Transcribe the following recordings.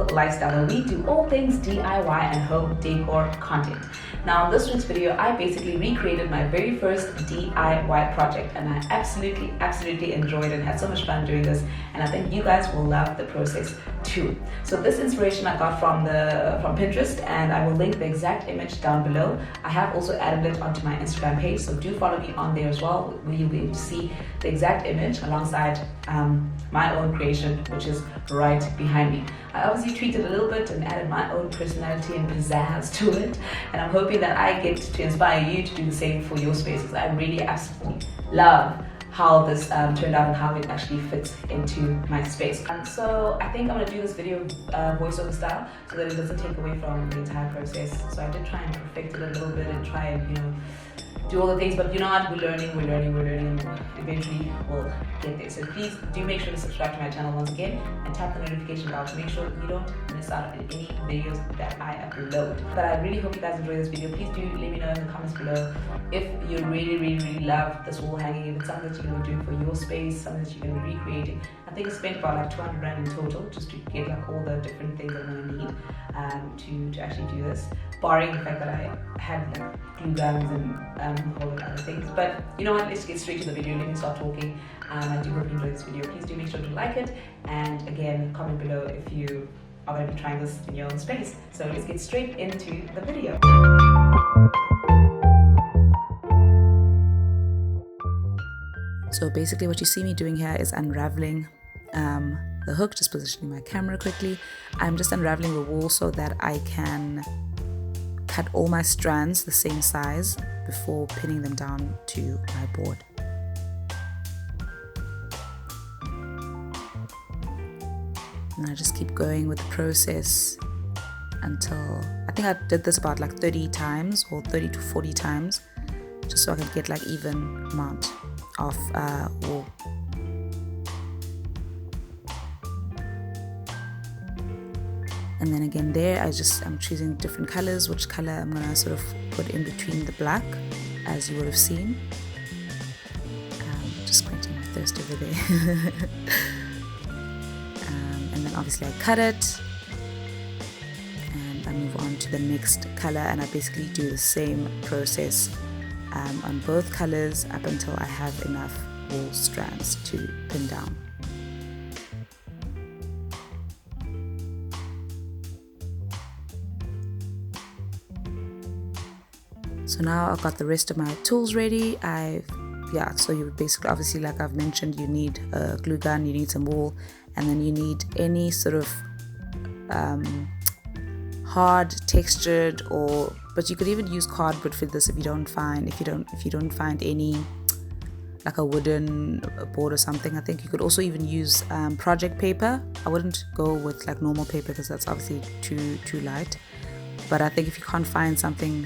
Local Lifestyle, where we do all things DIY and home decor content. Now in this week's video, I basically recreated my very first DIY project, and I absolutely enjoyed it and had so much fun doing this, and I think you guys will love the process too. So this inspiration I got from Pinterest, and I will link the exact image down below. I have also added it onto my Instagram page, so do follow me on there as well, where you'll be able to see the exact image alongside my own creation, which is right behind me. I obviously tweaked it a little bit and added my own personality and pizzazz to it, and I'm hoping that I get to inspire you to do the same for your spaces. I really absolutely love how this turned out and how it actually fits into my space. And so I think I'm going to do this video voiceover style so that it doesn't take away from the entire process. So I did try and perfect it a little bit and try and, do all the things, but you know what, we're learning, and eventually we'll get there. So please do make sure to subscribe to my channel once again and tap the notification bell to make sure you don't miss out on any videos that I upload. But I really hope you guys enjoy this video. Please do let me know in the comments below if you really love this wall hanging, if it's something that you're going to do for your space, something that you're going to be recreating. I think I spent about like 200 rand in total just to get like all the different things I'm going to need to actually do this, barring the fact that I had like glue guns and a whole lot of other things. But you know what, let's get straight to the video. Let me start talking. I do hope you enjoyed this video. Please do make sure to like it, and again, comment below if you are going to be trying this in your own space. So let's get straight into the video. So basically what you see me doing here is unraveling the hook, just positioning my camera quickly. I'm just unraveling the wall so that I can cut all my strands the same size before pinning them down to my board. And I just keep going with the process until, I think I did this about like 30 times or 30 to 40 times, just so I can get like even amount of wool. And then again there, I'm choosing different colors, which color I'm gonna sort of put in between the black, as you would have seen. Just quenching my thirst over there. And then obviously I cut it, and I move on to the next color, and I basically do the same process on both colors up until I have enough wool strands to pin down. So now I've got the rest of my tools ready. So you would basically, obviously, like I've mentioned, you need a glue gun, you need some wool, and then you need any sort of hard, textured, but you could even use cardboard for this if you don't find any, like a wooden board or something. I think you could also even use project paper. I wouldn't go with like normal paper because that's obviously too light. But I think if you can't find something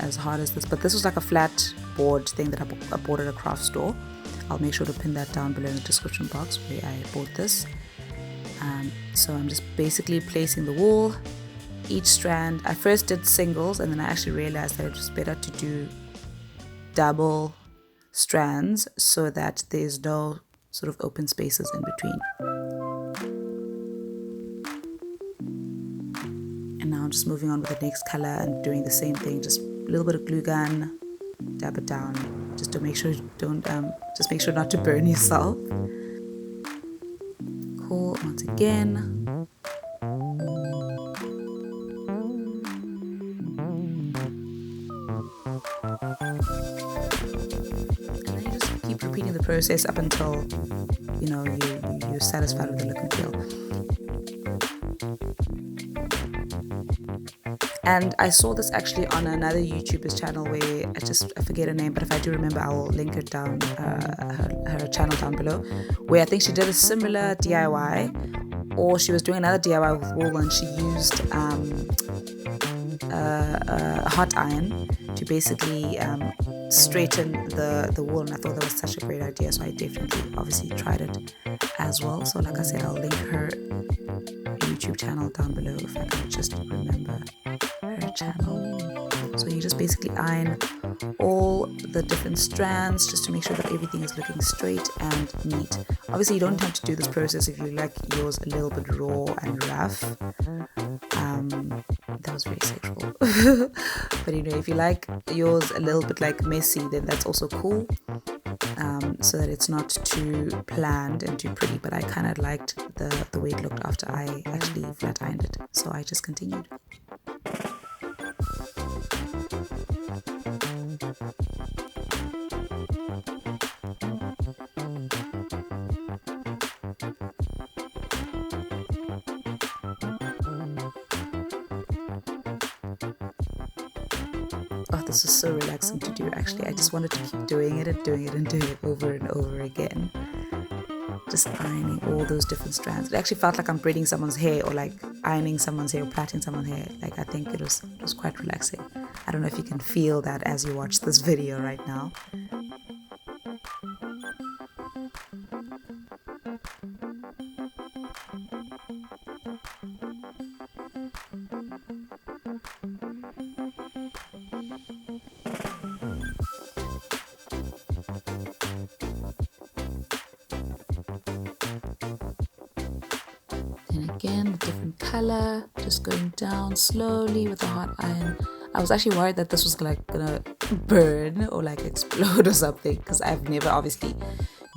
as hard as this, but this was like a flat board thing that I bought at a craft store. I'll make sure to pin that down below in the description box where I bought this. So I'm just basically placing the wool, each strand. I first did singles, and then I actually realized that it was better to do double strands so that there's no sort of open spaces in between. And now I'm just moving on with the next color and doing the same thing, just a little bit of glue gun, dab it down, just to make sure you don't, just make sure not to burn yourself. Cool, once again. And then you just keep repeating the process up until, you're satisfied with the look and feel. And I saw this actually on another YouTuber's channel where I forget her name, but if I do remember, I will link it down, her channel down below, where I think she did a similar DIY, or she was doing another DIY with wool, and she used a hot iron to basically straighten the wool, and I thought that was such a great idea, so I definitely obviously tried it as well. So like I said, I'll link her YouTube channel down below if I can just remember her channel. So you just basically iron all the different strands just to make sure that everything is looking straight and neat. Obviously you don't have to do this process if you like yours a little bit raw and rough. That was very sexual. But if you like yours a little bit like messy, then that's also cool, so that it's not too planned and too pretty. But I kind of liked the way it looked after I actually flat ironed it, so I just continued. Oh, this was so relaxing to do actually. I just wanted to keep doing it and doing it and doing it over and over again. Just ironing all those different strands. It actually felt like I'm braiding someone's hair, or like ironing someone's hair, or plaiting someone's hair. Like, I think it was quite relaxing. I don't know if you can feel that as you watch this video right now. And again, a different color, just going down slowly with the hot iron. I was actually worried that this was like gonna burn or like explode or something, because I've never obviously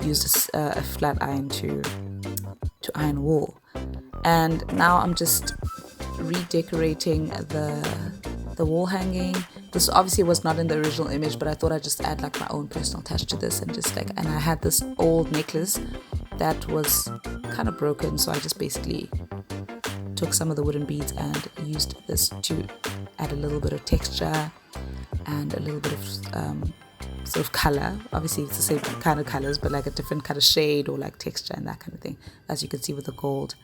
used a flat iron to iron wool. And now I'm just redecorating the wall hanging. This obviously was not in the original image, but I thought I'd just add like my own personal touch to this, and just like, and I had this old necklace that was kind of broken, so I just basically took some of the wooden beads and used this to add a little bit of texture and a little bit of sort of color. Obviously it's the same kind of colors, but like a different kind of shade or like texture and that kind of thing, as you can see with the gold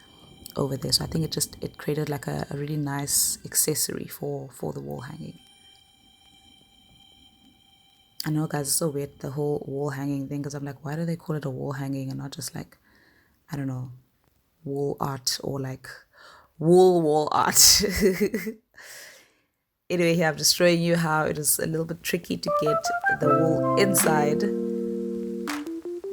over there. So I think it created like a really nice accessory for the wall hanging. I know, guys, it's so weird, the whole wall hanging thing, because I'm like, why do they call it a wall hanging and not just like, I don't know, wall art, or like wall art. Anyway, here I'm just showing you how it is a little bit tricky to get the wool inside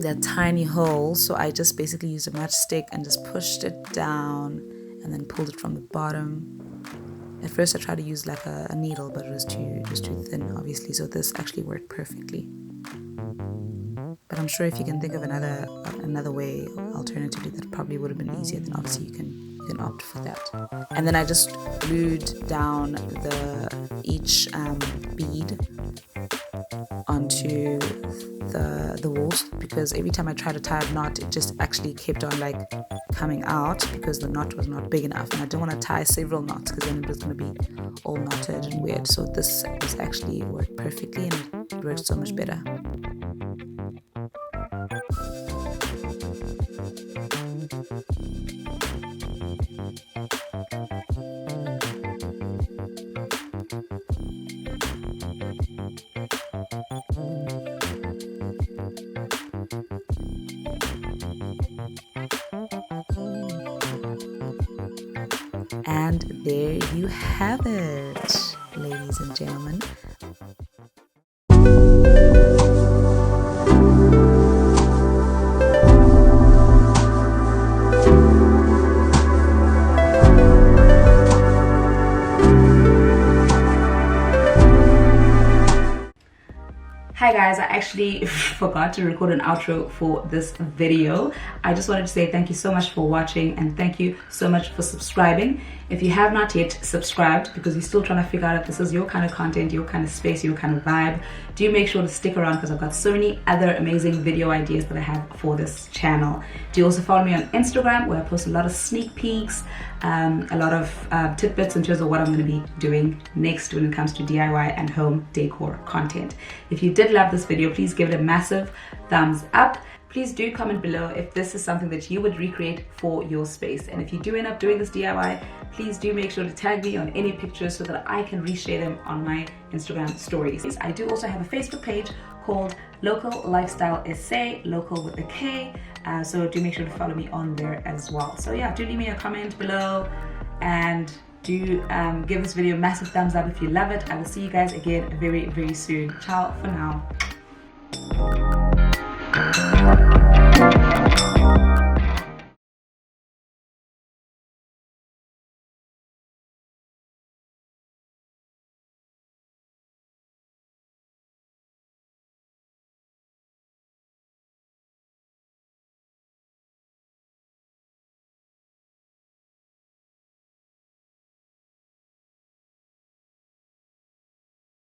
that tiny hole. So I just basically used a matchstick and just pushed it down and then pulled it from the bottom. At first I tried to use like a needle, but it was too thin, obviously, so this actually worked perfectly. But I'm sure if you can think of another way, alternatively, that probably would have been easier, then obviously you can opt for that. And then I just glued down each bead onto the walls, because every time I tried to tie a knot, it just actually kept on like coming out because the knot was not big enough, and I don't want to tie several knots because then it was going to be all knotted and weird. So this actually worked perfectly, and it worked so much better. And there you have it, ladies and gentlemen. Hi guys, I actually forgot to record an outro for this video. I just wanted to say thank you so much for watching, and thank you so much for subscribing. If you have not yet subscribed, because you're still trying to figure out if this is your kind of content, your kind of space, your kind of vibe, do make sure to stick around, because I've got so many other amazing video ideas that I have for this channel. Do also follow me on Instagram, where I post a lot of sneak peeks, a lot of tidbits in terms of what I'm going to be doing next when it comes to DIY and home decor content. If you did love this video, please give it a massive thumbs up. Please do comment below if this is something that you would recreate for your space. And if you do end up doing this DIY, please do make sure to tag me on any pictures so that I can reshare them on my Instagram stories. I do also have a Facebook page called Lokallifestylesa, local with a K. So do make sure to follow me on there as well. So yeah, do leave me a comment below, and Do give this video a massive thumbs up if you love it. I will see you guys again very, very soon. Ciao for now.